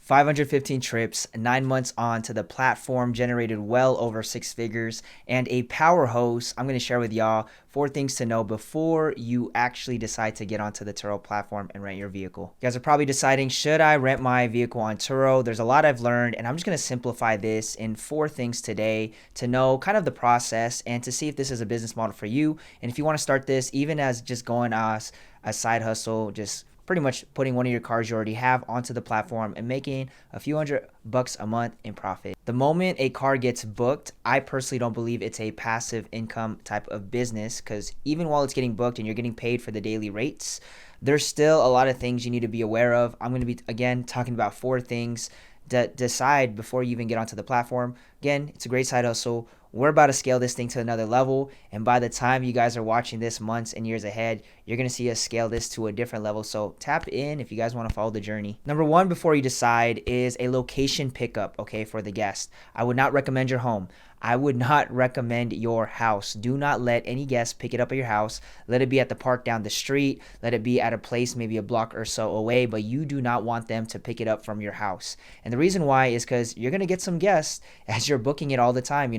515 trips, 9 months on to the platform, generated well over six figures, and a power host. I'm going to share with y'all 4 things to know before you actually decide to get onto the Turo platform and rent your vehicle. You guys are probably deciding, should I rent my vehicle on Turo? There's a lot I've learned, and I'm just going to simplify this in 4 things today to know kind of the process and to see if this is a business model for you. And if you want to start this, even as just going as a side hustle, just pretty much putting one of your cars you already have onto the platform and making a few $100 a month in profit. The moment a car gets booked, I personally don't believe it's a passive income type of business, because even while it's getting booked and you're getting paid for the daily rates, there's still a lot of things you need to be aware of. I'm going to be, again, talking about 4 things that decide before you even get onto the platform. Again, it's a great side hustle. We're about to scale this thing to another level, and by the time you guys are watching this months and years ahead, you're going to see us scale this to a different level. So tap in if you guys want to follow the journey. Number one, before you decide, is a location pickup, okay, for the guest. I would not recommend your home. I would not recommend your house. Do not let any guest pick it up at your house. Let it be at the park down the street. Let it be at a place maybe a block or so away, but you do not want them to pick it up from your house. And the reason why is because you're going to get some guests as you're booking it all the time,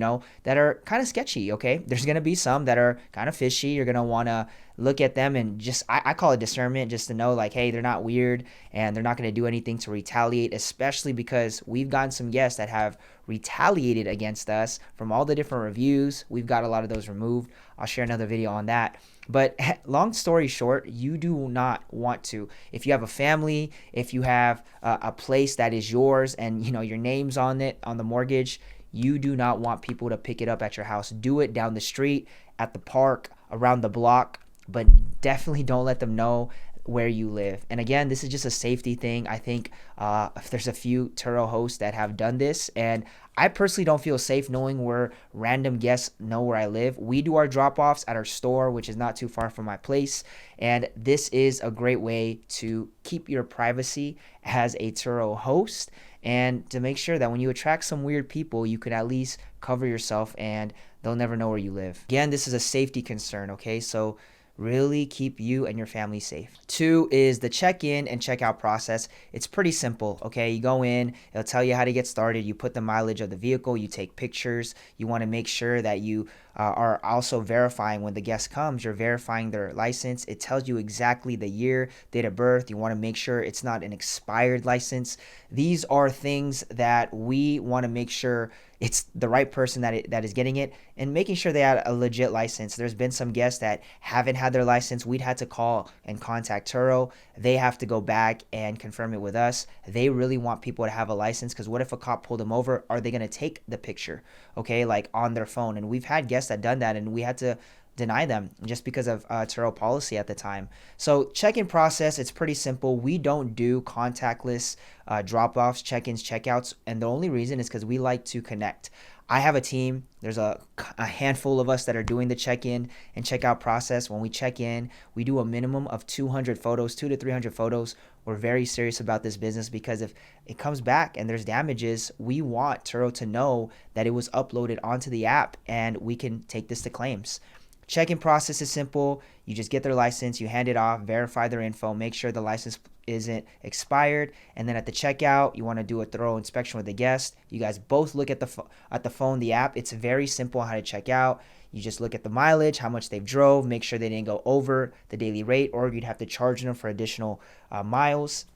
that are kind of sketchy, okay? There's going to be some that are kind of fishy. You're going to want to look at them and just, I call it discernment, just to know like, hey, they're not weird and they're not going to do anything to retaliate, especially because we've gotten some guests that have retaliated against us from all the different reviews. We've got a lot of those removed. I'll share another video on that. But long story short, you do not want to. If you have a family, if you have a place that is yours and your name's on it, on the mortgage, you do not want people to pick it up at your house. Do it down the street, at the park, around the block, but definitely don't let them know where you live. And again, this is just a safety thing. I think if there's a few Turo hosts that have done this, and I personally don't feel safe knowing where random guests know where I live. We do our drop-offs at our store, which is not too far from my place, and this is a great way to keep your privacy as a Turo host and to make sure that when you attract some weird people, you can at least cover yourself and they'll never know where you live. Again, this is a safety concern, okay? So really keep you and your family safe. 2 is the check-in and check-out process. It's pretty simple, okay? You go in, it'll tell you how to get started. You put the mileage of the vehicle, you take pictures. You want to make sure that you are also verifying when the guest comes, you're verifying their license. It tells you exactly the year, date of birth. You want to make sure it's not an expired license. These are things that we want to make sure it's the right person that is getting it, and making sure they had a legit license. There's been some guests that haven't had their license. We'd had to call and contact Turo. They have to go back and confirm it with us. They really want people to have a license, because what if a cop pulled them over? Are they going to take the picture, okay, like on their phone? And we've had guests that done that, and we had to deny them just because of Turo policy at the time. So check-in process, it's pretty simple. We don't do contactless drop-offs, check-ins, checkouts, and the only reason is because we like to connect. I have a team. There's a handful of us that are doing the check-in and check-out process. When we check in, we do a minimum of 200 photos, 200 to 300 photos. We're very serious about this business, because if it comes back and there's damages, we want Turo to know that it was uploaded onto the app and we can take this to claims. Check-in process is simple. You just get their license, you hand it off, verify their info, make sure the license isn't expired, and then at the checkout, you want to do a thorough inspection with the guest. You guys both look at the phone, the app. It's very simple how to check out. You just look at the mileage, how much they've drove, make sure they didn't go over the daily rate, or you'd have to charge them for additional miles.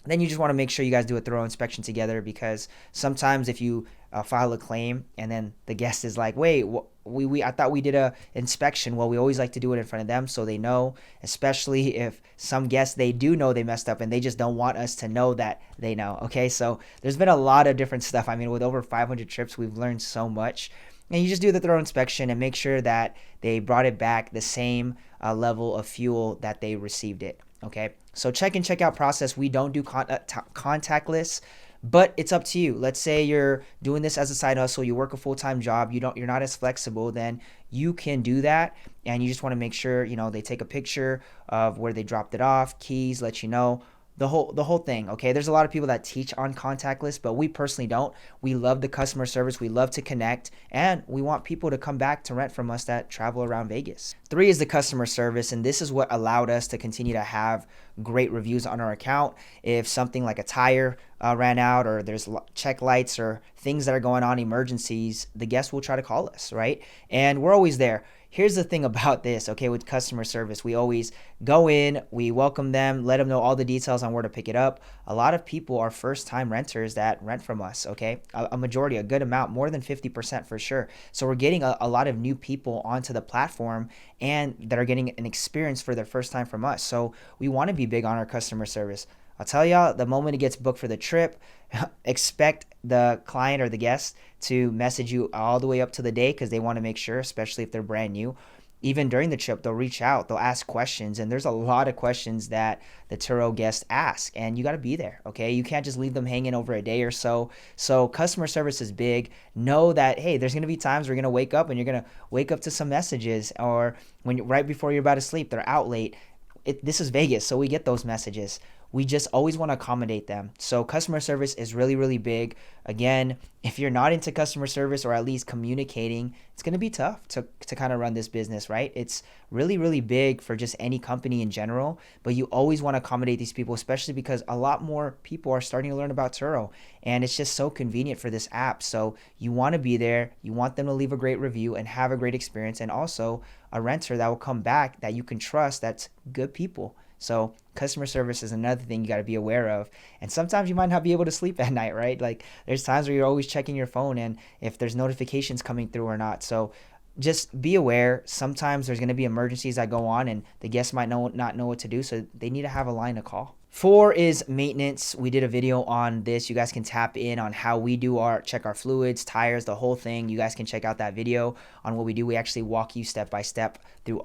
Then you just want to make sure you guys do a thorough inspection together, because sometimes if you file a claim and then the guest is like, wait, I thought we did a inspection. Well, we always like to do it in front of them so they know, especially if some guests, they do know they messed up and they just don't want us to know that they know, okay? So there's been a lot of different stuff. I mean, with over 500 trips, we've learned so much. And you just do the thorough inspection and make sure that they brought it back the same level of fuel that they received it, okay? So check-in, check-out process, we don't do contactless, but it's up to you. Let's say you're doing this as a side hustle, you work a full-time job, you're not as flexible, then you can do that, and you just want to make sure, they take a picture of where they dropped it off, keys, let you know. The whole thing. Okay, there's a lot of people that teach on contactless, but we personally don't. We love the customer service, we love to connect, and we want people to come back to rent from us that travel around Vegas. Three is the customer service, and this is what allowed us to continue to have great reviews on our account. If something like a tire ran out, or there's check lights or things that are going on, emergencies, the guests will try to call us, right? And we're always there. Here's the thing about this, okay, with customer service, we always go in, we welcome them, let them know all the details on where to pick it up. A lot of people are first time renters that rent from us, okay? A majority, a good amount, more than 50% for sure. So we're getting a lot of new people onto the platform and that are getting an experience for their first time from us. So we want to be big on our customer service. I'll tell y'all, the moment it gets booked for the trip, expect the client or the guest to message you all the way up to the day, because they want to make sure, especially if they're brand new. Even during the trip, they'll reach out, they'll ask questions, and there's a lot of questions that the Turo guests ask, and you got to be there, okay? You can't just leave them hanging over a day or so. So customer service is big. Know that, hey, there's going to be times we're going to wake up and you're going to wake up to some messages, or when right before you're about to sleep, they're out late. This is Vegas, so we get those messages. We just always want to accommodate them. So customer service is really, really big. Again, if you're not into customer service, or at least communicating, it's going to be tough to kind of run this business, right? It's really, really big for just any company in general, but you always want to accommodate these people, especially because a lot more people are starting to learn about Turo, and it's just so convenient for this app. So you want to be there. You want them to leave a great review and have a great experience, and also a renter that will come back that you can trust, that's good people. So customer service is another thing you got to be aware of. And sometimes you might not be able to sleep at night, right? Like there's times where you're always checking your phone and if there's notifications coming through or not. So just be aware. Sometimes there's going to be emergencies that go on and the guests might not know what to do. So they need to have a line to call. Four is maintenance. We did a video on this. You guys can tap in on how we do check our fluids, tires, the whole thing. You guys can check out that video on what we do. We actually walk you step by step through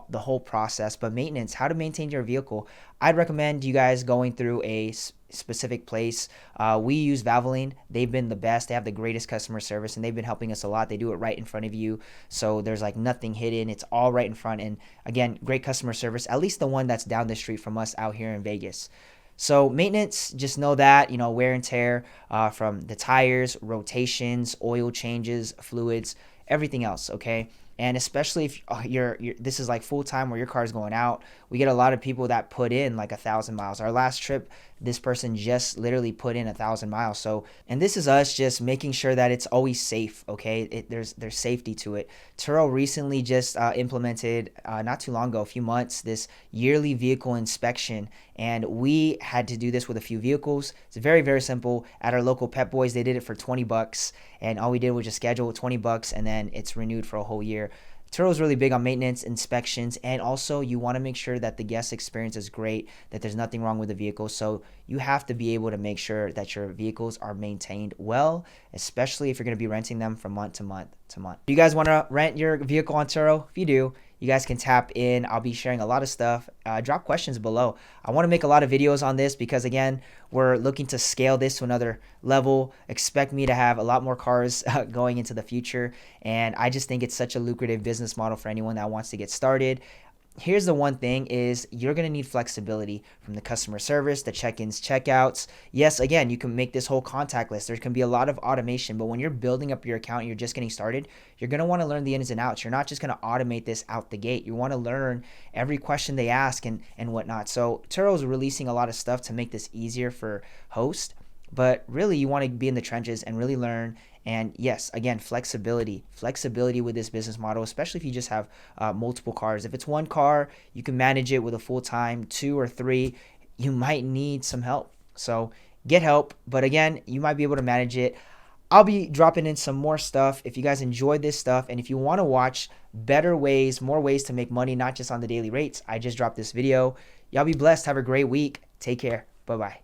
the whole process. But maintenance, how to maintain your vehicle. I'd recommend you guys going through a specific place. We use Valvoline. They've been the best. They have the greatest customer service, and they've been helping us a lot. They do it right in front of you, so there's like nothing hidden. It's all right in front. And again, great customer service, at least the one that's down the street from us out here in Vegas. So maintenance, just know that, wear and tear from the tires, rotations, oil changes, fluids, everything else, okay? And especially if you're this is like full time where your car's going out, we get a lot of people that put in like 1,000 miles. Our last trip, this person just literally put in 1,000 miles. So, and this is us just making sure that it's always safe. Okay, there's safety to it. Turo recently just implemented not too long ago, a few months, this yearly vehicle inspection, and we had to do this with a few vehicles. It's very, very simple. At our local Pep Boys, they did it for $20, and all we did was just schedule $20, and then it's renewed for a whole year. Turo is really big on maintenance, inspections, and also you want to make sure that the guest experience is great, that there's nothing wrong with the vehicle. So you have to be able to make sure that your vehicles are maintained well, especially if you're going to be renting them from month to month to month. Do you guys want to rent your vehicle on Turo? If you do, you guys can tap in. I'll be sharing a lot of stuff. Drop questions below. I want to make a lot of videos on this because, again, we're looking to scale this to another level. Expect me to have a lot more cars going into the future. And I just think it's such a lucrative business model for anyone that wants to get started. Here's the one thing is you're going to need flexibility from the customer service, the check-ins, checkouts. Yes, again, you can make this whole contact list. There can be a lot of automation, but when you're building up your account and you're just getting started, you're going to want to learn the ins and outs. You're not just going to automate this out the gate. You want to learn every question they ask and whatnot. So Turo is releasing a lot of stuff to make this easier for hosts, but really you want to be in the trenches and really learn. And yes, again, flexibility with this business model, especially if you just have multiple cars. If it's one car, you can manage it with a full-time, 2 or 3, you might need some help. So get help, but again, you might be able to manage it. I'll be dropping in some more stuff if you guys enjoyed this stuff. And if you want to watch better ways, more ways to make money, not just on the daily rates, I just dropped this video. Y'all be blessed. Have a great week. Take care. Bye-bye.